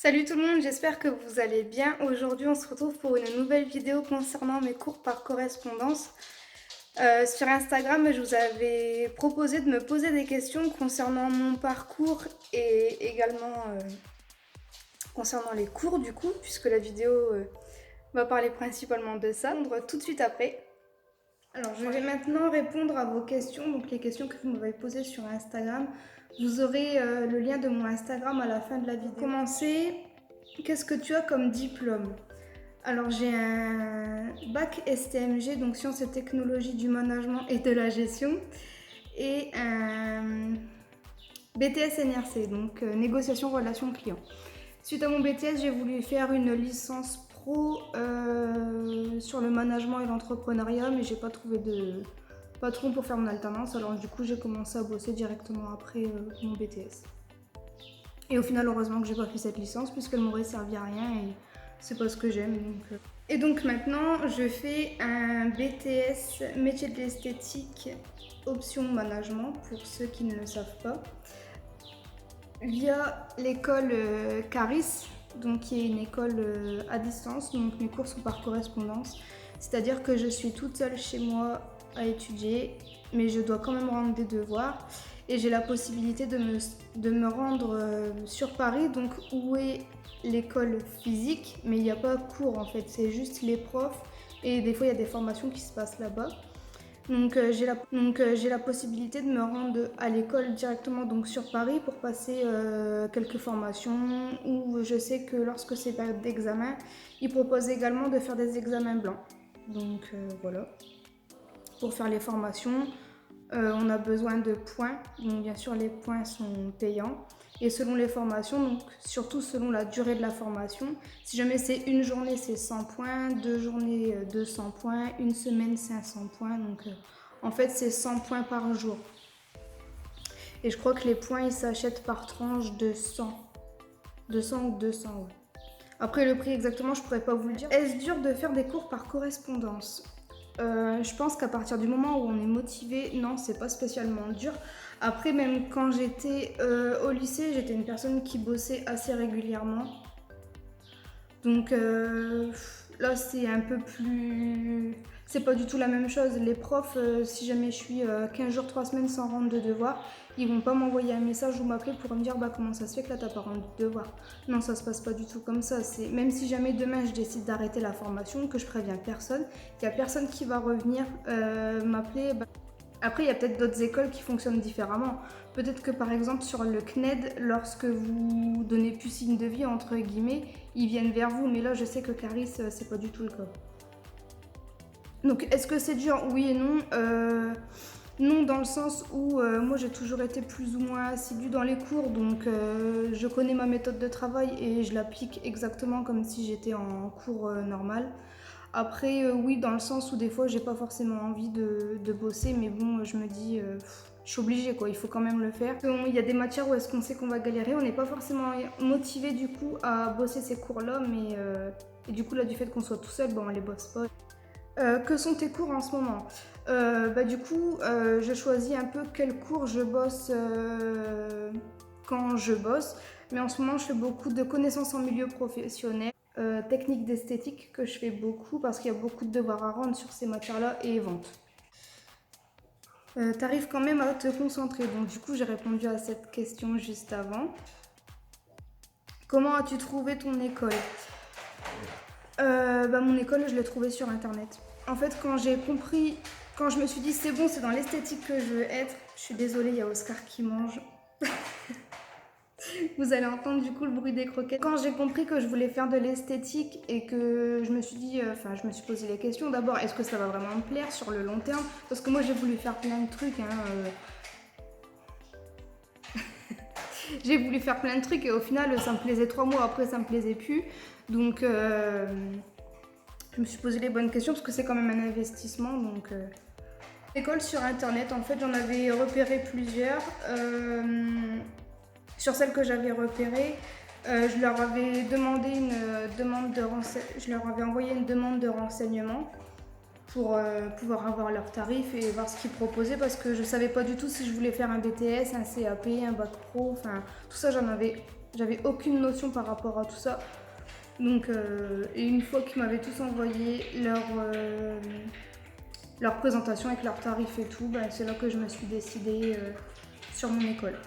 Salut tout le monde, j'espère que vous allez bien. Aujourd'hui, on se retrouve pour une nouvelle vidéo concernant mes cours par correspondance. Sur Instagram, je vous avais proposé de me poser des questions concernant mon parcours et également concernant les cours du coup, puisque la vidéo va parler principalement de ça. On va tout de suite après. Alors, je vais maintenant répondre à vos questions, donc les questions que vous m'avez posées sur Instagram. Vous aurez le lien de mon Instagram à la fin de la vidéo. Pour commencer, qu'est-ce que tu as comme diplôme? Alors, j'ai un bac STMG, donc sciences et technologies du management et de la gestion, et un BTS NRC, donc négociation relation client. Suite à mon BTS, j'ai voulu faire une licence pro sur le management et l'entrepreneuriat, mais j'ai pas trouvé de patron pour faire mon alternance, alors du coup j'ai commencé à bosser directement après mon BTS. Et au final, heureusement que j'ai pas fait cette licence puisqu'elle m'aurait servi à rien et c'est pas ce que j'aime. Et donc maintenant, je fais un BTS métier de l'esthétique option management pour ceux qui ne le savent pas, via l'école Caris, donc qui est une école à distance, donc mes cours sont par correspondance, c'est-à-dire que je suis toute seule chez moi à étudier, mais je dois quand même rendre des devoirs et j'ai la possibilité de me rendre sur Paris, donc où est l'école physique, mais il n'y a pas cours en fait, c'est juste les profs et des fois il y a des formations qui se passent là-bas. Donc j'ai la possibilité de me rendre à l'école directement donc sur Paris pour passer quelques formations, ou je sais que lorsque c'est période d'examen, ils proposent également de faire des examens blancs. Donc voilà. Pour faire les formations, on a besoin de points. Donc bien sûr les points sont payants. Et selon les formations, donc surtout selon la durée de la formation, si jamais c'est une journée c'est 100 points, 2 journées 200 points, une semaine 500 points, donc en fait c'est 100 points par jour. Et je crois que les points ils s'achètent par tranche de 100, 200 ou 200, ouais. Après le prix exactement je pourrais pas vous le dire. Est-ce dur de faire des cours par correspondance? Je pense qu'à partir du moment où on est motivé, non, c'est pas spécialement dur. Après, même quand j'étais au lycée, j'étais une personne qui bossait assez régulièrement. Donc là, c'est un peu plus... C'est pas du tout la même chose. Les profs, si jamais je suis 15 jours, 3 semaines sans rendre de devoir, ils vont pas m'envoyer un message ou m'appeler pour me dire bah comment ça se fait que là t'as pas rendu de devoir. Non, ça se passe pas du tout comme ça. Même si jamais demain je décide d'arrêter la formation, que je préviens personne, il y a personne qui va revenir m'appeler. Après, il y a peut-être d'autres écoles qui fonctionnent différemment. Peut-être que par exemple sur le CNED, lorsque vous donnez plus signe de vie, entre guillemets, ils viennent vers vous. Mais là, je sais que Caris, c'est pas du tout le cas. Donc, est-ce que c'est dur? Oui et non. Non, dans le sens où moi j'ai toujours été plus ou moins assidue dans les cours, donc je connais ma méthode de travail et je l'applique exactement comme si j'étais en cours normal. Après, oui, dans le sens où des fois j'ai pas forcément envie de bosser, mais bon, je me dis, je suis obligée quoi, il faut quand même le faire. Il y a des matières où est-ce qu'on sait qu'on va galérer, on n'est pas forcément motivé du coup à bosser ces cours-là, mais et du coup là, du fait qu'on soit tout seul, bon, on les bosse pas. Que sont tes cours en ce moment? Du coup, je choisis un peu quel cours je bosse quand je bosse. Mais en ce moment, je fais beaucoup de connaissances en milieu professionnel, technique d'esthétique que je fais beaucoup parce qu'il y a beaucoup de devoirs à rendre sur ces matières-là et vente. T'arrives quand même à te concentrer. Donc du coup, j'ai répondu à cette question juste avant. Comment as-tu trouvé ton école? Mon école, je l'ai trouvée sur internet. En fait, quand je me suis dit c'est bon, c'est dans l'esthétique que je veux être, je suis désolée, il y a Oscar qui mange. Vous allez entendre du coup le bruit des croquettes. Quand j'ai compris que je voulais faire de l'esthétique et que je me suis dit, je me suis posé les questions d'abord, est-ce que ça va vraiment me plaire sur le long terme? Parce que moi j'ai voulu faire plein de trucs, hein, j'ai voulu faire plein de trucs et au final ça me plaisait 3 mois, après ça me plaisait plus. Donc je me suis posé les bonnes questions parce que c'est quand même un investissement. Donc école sur internet, en fait j'en avais repéré plusieurs. Sur celles que j'avais repérées, je leur avais demandé je leur avais envoyé une demande de renseignement pour pouvoir avoir leurs tarifs et voir ce qu'ils proposaient, parce que je savais pas du tout si je voulais faire un BTS, un CAP, un bac pro, enfin tout ça J'avais aucune notion par rapport à tout ça. Donc, et une fois qu'ils m'avaient tous envoyé leur présentation avec leurs tarifs et tout, bah, c'est là que je me suis décidée sur mon école.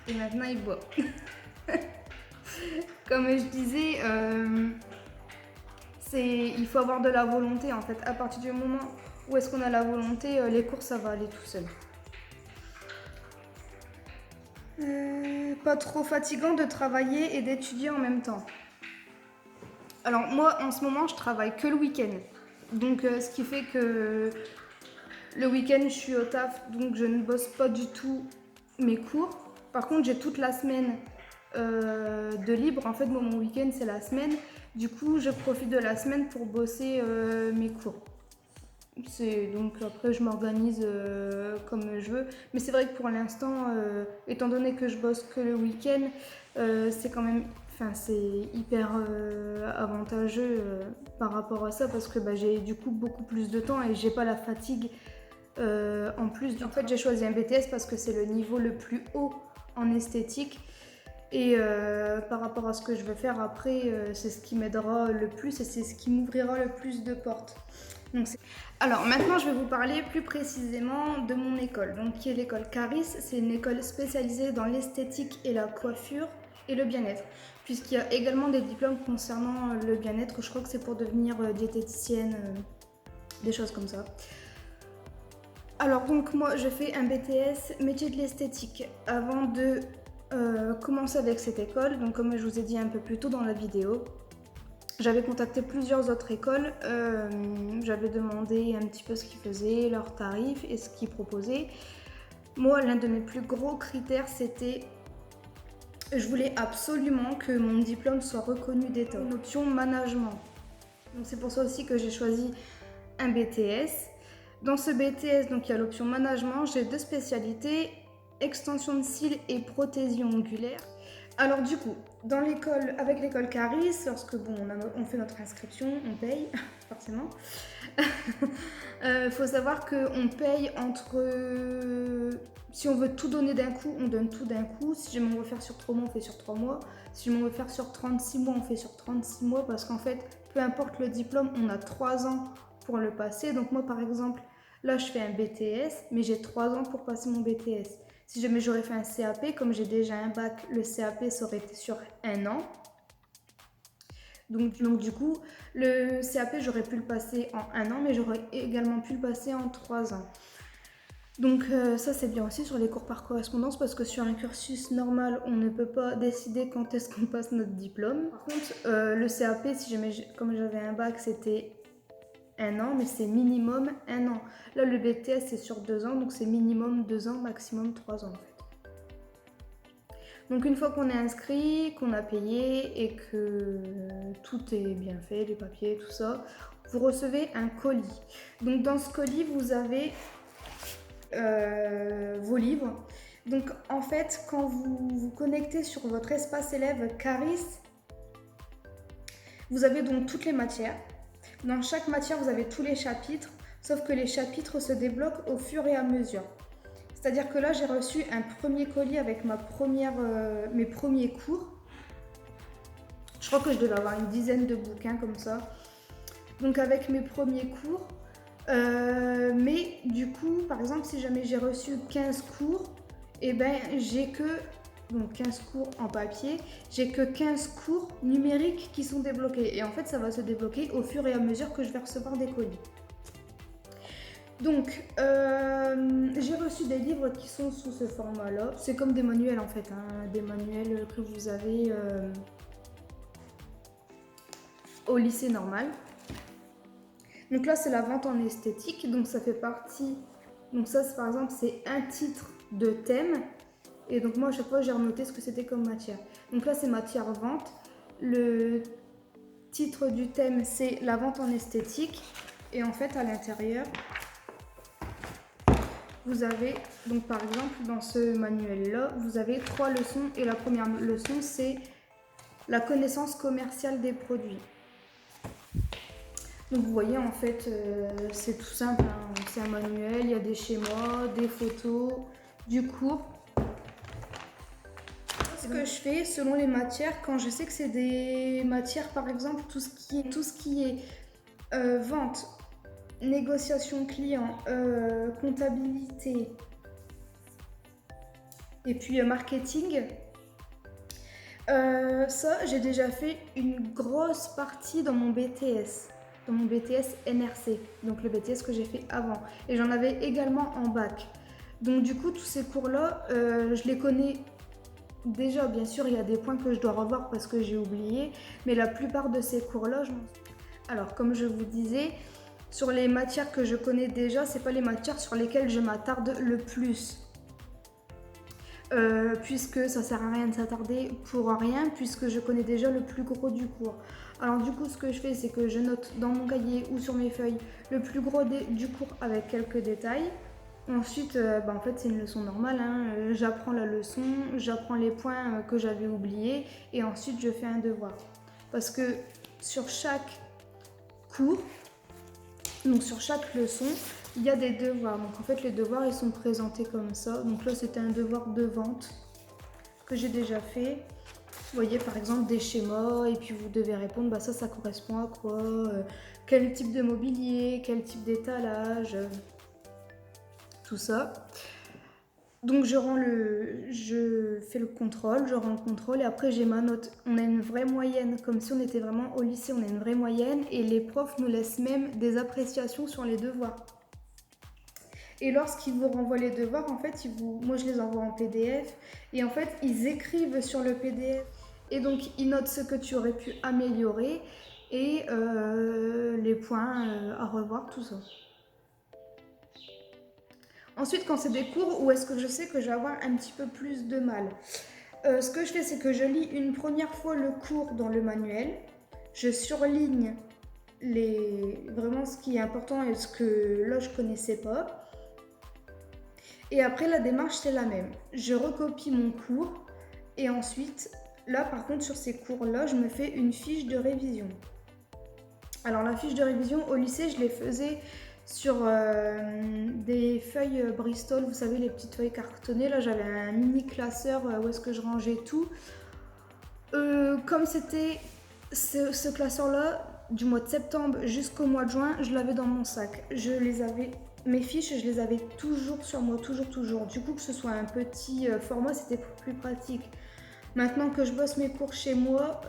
Et maintenant, il boit. Comme je disais, il faut avoir de la volonté en fait. À partir du moment où est-ce qu'on a la volonté, les cours ça va aller tout seul. Pas trop fatigant de travailler et d'étudier en même temps. Alors moi en ce moment je travaille que le week-end. Donc ce qui fait que le week-end je suis au taf, donc je ne bosse pas du tout mes cours. Par contre j'ai toute la semaine de libre. En fait moi mon week-end c'est la semaine. Du coup je profite de la semaine pour bosser mes cours. Donc après je m'organise comme je veux. Mais c'est vrai que pour l'instant, étant donné que je bosse que le week-end, c'est quand même... Enfin, c'est hyper avantageux par rapport à ça parce que bah, j'ai du coup beaucoup plus de temps et j'ai pas la fatigue en plus. En fait, j'ai choisi un BTS parce que c'est le niveau le plus haut en esthétique. Et par rapport à ce que je veux faire après, c'est ce qui m'aidera le plus et c'est ce qui m'ouvrira le plus de portes. Alors maintenant, je vais vous parler plus précisément de mon école, donc qui est l'école Caris. C'est une école spécialisée dans l'esthétique et la coiffure et le bien-être, puisqu'il y a également des diplômes concernant le bien-être. Je crois que c'est pour devenir diététicienne, des choses comme ça. Alors donc moi, je fais un BTS métier de l'esthétique avant de commencer avec cette école. Donc comme je vous ai dit un peu plus tôt dans la vidéo, j'avais contacté plusieurs autres écoles, j'avais demandé un petit peu ce qu'ils faisaient, leurs tarifs et ce qu'ils proposaient. Moi, l'un de mes plus gros critères, c'était je voulais absolument que mon diplôme soit reconnu d'État. Une option management. Donc c'est pour ça aussi que j'ai choisi un BTS. Dans ce BTS, donc il y a l'option management, j'ai 2 spécialités, extension de cils et prothésie ongulaire. Alors du coup, dans l'école, avec l'école Caris, lorsque bon, on fait notre inscription, on paye, forcément. Faut savoir qu'on paye si on veut tout donner d'un coup, on donne tout d'un coup. Si jamais on veut faire sur 3 mois, on fait sur 3 mois. Si jamais on veut faire sur 36 mois, on fait sur 36 mois. Parce qu'en fait, peu importe le diplôme, on a 3 ans pour le passer. Donc moi, par exemple, là, je fais un BTS, mais j'ai 3 ans pour passer mon BTS. Si jamais j'aurais fait un CAP, comme j'ai déjà un bac, le CAP ça aurait été sur 1 an. Donc du coup, le CAP j'aurais pu le passer en 1 an, mais j'aurais également pu le passer en 3 ans. Donc ça c'est bien aussi sur les cours par correspondance parce que sur un cursus normal, on ne peut pas décider quand est-ce qu'on passe notre diplôme. Par contre, le CAP, si jamais comme j'avais un bac, c'était 1 an, mais c'est minimum 1 an. Là, le BTS, c'est sur 2 ans, donc c'est minimum 2 ans, maximum 3 ans en fait. Donc une fois qu'on est inscrit, qu'on a payé et que tout est bien fait, les papiers, tout ça, vous recevez un colis. Donc dans ce colis, vous avez vos livres. Donc en fait, quand vous vous connectez sur votre espace élève Caris, vous avez donc toutes les matières. Dans chaque matière, vous avez tous les chapitres, sauf que les chapitres se débloquent au fur et à mesure. C'est-à-dire que là, j'ai reçu un premier colis avec mes premiers cours. Je crois que je devais avoir une dizaine de bouquins comme ça. Donc avec mes premiers cours. Mais du coup, par exemple, si jamais j'ai reçu 15 cours, et ben j'ai que... Donc 15 cours en papier, j'ai que 15 cours numériques qui sont débloqués. Et en fait, ça va se débloquer au fur et à mesure que je vais recevoir des colis. Donc, j'ai reçu des livres qui sont sous ce format-là. C'est comme des manuels en fait, hein, des manuels que vous avez au lycée normal. Donc là, c'est la vente en esthétique. Donc ça fait partie... Donc ça, par exemple, c'est un titre de thème. Et donc moi, à chaque fois, j'ai renoté ce que c'était comme matière. Donc là, c'est matière vente. Le titre du thème, c'est la vente en esthétique. Et en fait, à l'intérieur, vous avez, donc par exemple, dans ce manuel-là, vous avez 3 leçons. Et la première leçon, c'est la connaissance commerciale des produits. Donc vous voyez, en fait, c'est tout simple. Hein. C'est un manuel, il y a des schémas, des photos, du cours. ce que je fais selon les matières, quand je sais que c'est des matières, par exemple, tout ce qui est vente, négociation client, comptabilité et puis marketing, ça, j'ai déjà fait une grosse partie dans mon BTS. Dans mon BTS NRC, donc le BTS que j'ai fait avant. Et j'en avais également en bac. Donc du coup, tous ces cours-là, je les connais déjà. Bien sûr, il y a des points que je dois revoir parce que j'ai oublié. Mais la plupart de ces cours-là, je m'en souviens. Alors, comme je vous disais, sur les matières que je connais déjà, c'est pas les matières sur lesquelles je m'attarde le plus. Puisque ça sert à rien de s'attarder pour rien, puisque je connais déjà le plus gros du cours. Alors du coup, ce que je fais, c'est que je note dans mon cahier ou sur mes feuilles le plus gros du cours avec quelques détails. Ensuite, en fait, c'est une leçon normale, hein. J'apprends la leçon, j'apprends les points que j'avais oubliés et ensuite je fais un devoir. Parce que sur chaque cours, donc sur chaque leçon, il y a des devoirs. Donc en fait, les devoirs, ils sont présentés comme ça. Donc là, c'était un devoir de vente que j'ai déjà fait. Vous voyez, par exemple, des schémas et puis vous devez répondre, bah ça correspond à quoi, quel type de mobilier, quel type d'étalage, tout ça. Donc je fais le contrôle, je rends le contrôle et après j'ai ma note. On a une vraie moyenne, comme si on était vraiment au lycée, on a une vraie moyenne et les profs nous laissent même des appréciations sur les devoirs. Et lorsqu'ils vous renvoient les devoirs, en fait, moi je les envoie en PDF et en fait ils écrivent sur le PDF et donc ils notent ce que tu aurais pu améliorer et les points à revoir, tout ça. Ensuite, quand c'est des cours où est-ce que je sais que je vais avoir un petit peu plus de mal, ce que je fais, c'est que je lis une première fois le cours dans le manuel, je surligne vraiment ce qui est important et ce que là je connaissais pas. Et après, la démarche, c'est la même. Je recopie mon cours et ensuite, là par contre, sur ces cours-là, je me fais une fiche de révision. Alors la fiche de révision, au lycée, je les faisais sur des feuilles Bristol, vous savez, les petites feuilles cartonnées. Là, j'avais un mini classeur où est-ce que je rangeais tout. Comme c'était ce classeur-là, du mois de septembre jusqu'au mois de juin, je l'avais dans mon sac. Mes fiches, je les avais toujours sur moi, toujours. Du coup, que ce soit un petit format, c'était plus pratique. Maintenant que je bosse mes cours chez moi,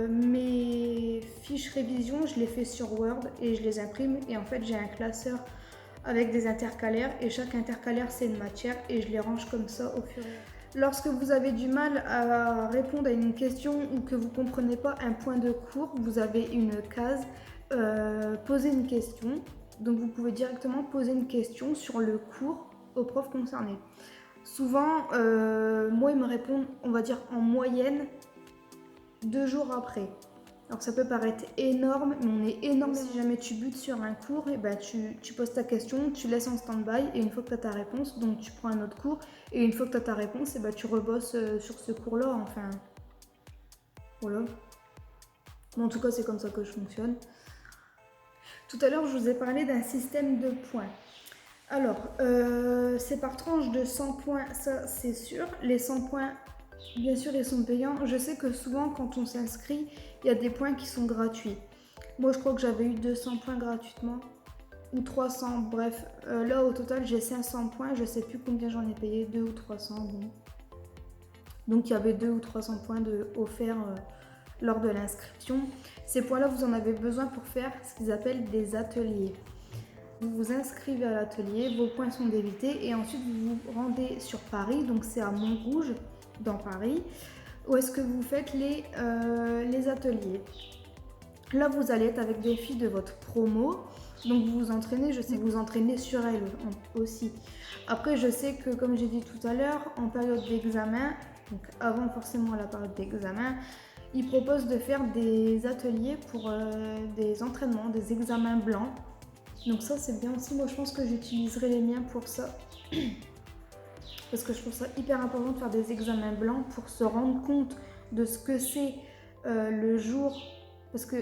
mes fiches révision, je les fais sur Word et je les imprime. Et en fait, j'ai un classeur avec des intercalaires et chaque intercalaire, c'est une matière et je les range comme ça au fur et à mesure. Lorsque vous avez du mal à répondre à une question ou que vous ne comprenez pas un point de cours, vous avez une case poser une question. Donc vous pouvez directement poser une question sur le cours au prof concerné. Souvent, moi, ils me répondent, on va dire en moyenne, 2 jours après. Alors ça peut paraître énorme, mais on est énorme. Si jamais tu butes sur un cours, et ben tu poses ta question, tu laisses en stand-by, et une fois que tu as ta réponse, donc tu prends un autre cours, et une fois que tu as ta réponse, et ben tu rebosses sur ce cours-là, enfin. Voilà. Bon, en tout cas, c'est comme ça que je fonctionne. Tout à l'heure, je vous ai parlé d'un système de points. Alors, c'est par tranche de 100 points, ça c'est sûr. Les 100 points, bien sûr, ils sont payants. Je sais que souvent, quand on s'inscrit, il y a des points qui sont gratuits. Moi, je crois que j'avais eu 200 points gratuitement, ou 300, bref. Là, au total, j'ai 500 points. Je sais plus combien j'en ai payé, 2 ou 300. Bon. Donc, il y avait 2 ou 300 points offerts lors de l'inscription. Ces points-là, vous en avez besoin pour faire ce qu'ils appellent des ateliers. Vous vous inscrivez à l'atelier, vos points sont débités et ensuite vous vous rendez sur Paris, donc c'est à Montrouge, dans Paris, où est-ce que vous faites les ateliers. Là, vous allez être avec des filles de votre promo, donc vous vous entraînez, je sais que vous entraînez sur elles aussi. Après, je sais que, comme j'ai dit tout à l'heure, en période d'examen, donc avant forcément la période d'examen, ils proposent de faire des ateliers pour des entraînements, des examens blancs. Donc ça c'est bien aussi, moi je pense que j'utiliserai les miens pour ça. Parce que je trouve ça hyper important de faire des examens blancs pour se rendre compte de ce que c'est le jour. Parce que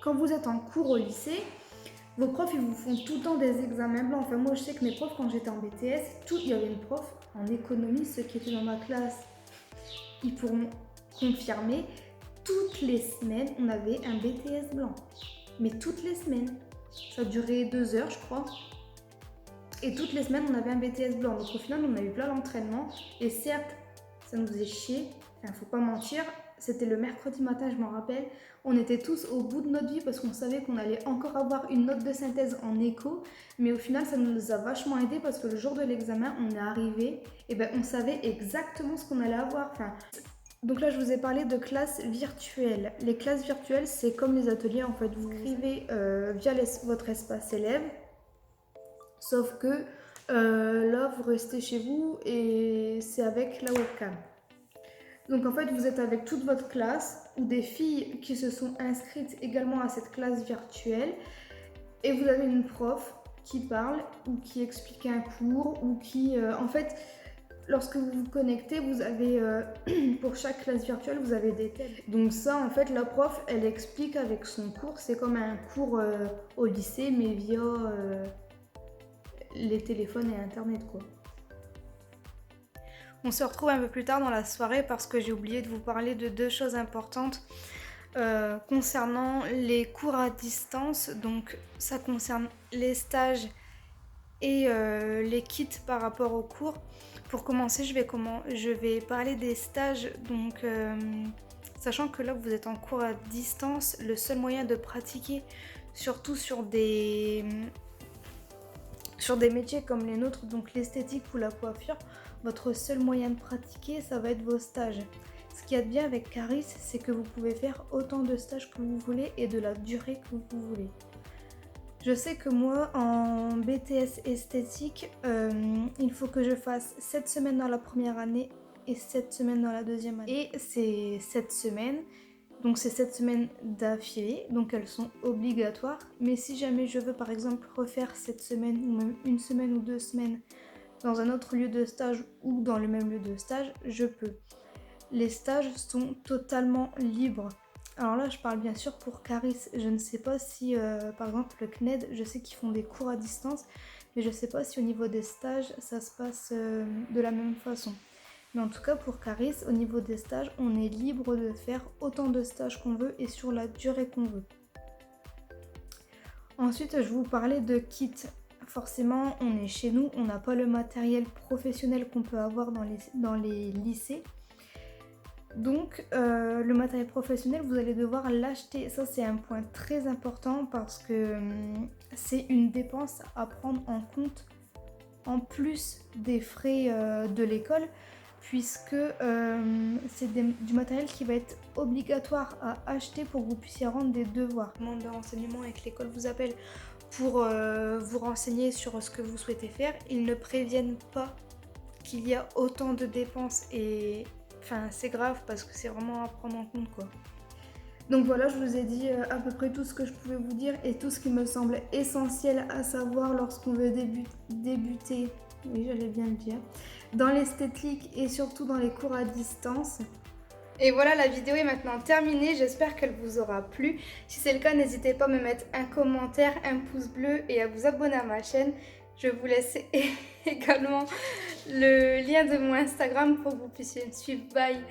quand vous êtes en cours au lycée, vos profs ils vous font tout le temps des examens blancs. Enfin moi je sais que mes profs quand j'étais en BTS, il y avait une prof en économie, ceux qui étaient dans ma classe. ils pourront confirmer, toutes les semaines, on avait un BTS blanc. Mais toutes les semaines. Ça durait 2 heures, je crois. Et toutes les semaines, on avait un BTS blanc. Donc au final, on a eu plein d'entraînement. Et certes, ça nous faisait chier. Enfin, faut pas mentir. C'était le mercredi matin, je m'en rappelle. On était tous au bout de notre vie parce qu'on savait qu'on allait encore avoir une note de synthèse en écho. Mais au final, ça nous a vachement aidé parce que le jour de l'examen, on est arrivé. Et ben, on savait exactement ce qu'on allait avoir. Enfin, donc là, je vous ai parlé de classes virtuelles. Les classes virtuelles, c'est comme les ateliers. En fait, vous inscrivez via votre espace élève. Sauf que là, vous restez chez vous et c'est avec la webcam. Donc en fait, vous êtes avec toute votre classe ou des filles qui se sont inscrites également à cette classe virtuelle et vous avez une prof qui parle ou qui explique un cours ou qui... en fait, lorsque vous vous connectez, vous avez... pour chaque classe virtuelle, vous avez des thèmes. Donc ça, en fait, la prof, elle explique avec son cours. C'est comme un cours au lycée, mais via les téléphones et Internet, quoi. On se retrouve un peu plus tard dans la soirée parce que j'ai oublié de vous parler de 2 choses importantes concernant les cours à distance. Donc ça concerne les stages et les kits par rapport aux cours. Pour commencer, je vais parler des stages. Donc sachant que là vous êtes en cours à distance, le seul moyen de pratiquer, surtout sur des métiers comme les nôtres, donc l'esthétique ou la coiffure, votre seul moyen de pratiquer, ça va être vos stages. Ce qu'il y a de bien avec Caris, c'est que vous pouvez faire autant de stages que vous voulez et de la durée que vous voulez. Je sais que moi, en BTS esthétique, il faut que je fasse 7 semaines dans la première année et 7 semaines dans la deuxième année. Et c'est 7 semaines, donc c'est 7 semaines d'affilée, donc elles sont obligatoires. Mais si jamais je veux par exemple refaire cette semaine ou même 1 semaine ou 2 semaines dans un autre lieu de stage ou dans le même lieu de stage, je peux. Les stages sont totalement libres. Alors là, je parle bien sûr pour Caris. Je ne sais pas si, par exemple, le CNED, je sais qu'ils font des cours à distance, mais je ne sais pas si au niveau des stages, ça se passe de la même façon. Mais en tout cas, pour Caris, au niveau des stages, on est libre de faire autant de stages qu'on veut et sur la durée qu'on veut. Ensuite, je vais vous parler de kits. Forcément, on est chez nous, on n'a pas le matériel professionnel qu'on peut avoir dans les lycées. Donc, le matériel professionnel, vous allez devoir l'acheter. Ça, c'est un point très important parce que c'est une dépense à prendre en compte en plus des frais de l'école, puisque c'est du matériel qui va être obligatoire à acheter pour que vous puissiez rendre des devoirs. Le demande de renseignement et que l'école vous appelle pour vous renseigner sur ce que vous souhaitez faire, ils ne préviennent pas qu'il y a autant de dépenses et enfin c'est grave parce que c'est vraiment à prendre en compte, quoi. Donc voilà, je vous ai dit à peu près tout ce que je pouvais vous dire et tout ce qui me semble essentiel à savoir lorsqu'on veut débuter, oui j'allais bien le dire, dans l'esthétique et surtout dans les cours à distance. Et voilà, la vidéo est maintenant terminée, j'espère qu'elle vous aura plu. Si c'est le cas, n'hésitez pas à me mettre un commentaire, un pouce bleu et à vous abonner à ma chaîne. Je vous laisse également le lien de mon Instagram pour que vous puissiez me suivre. Bye!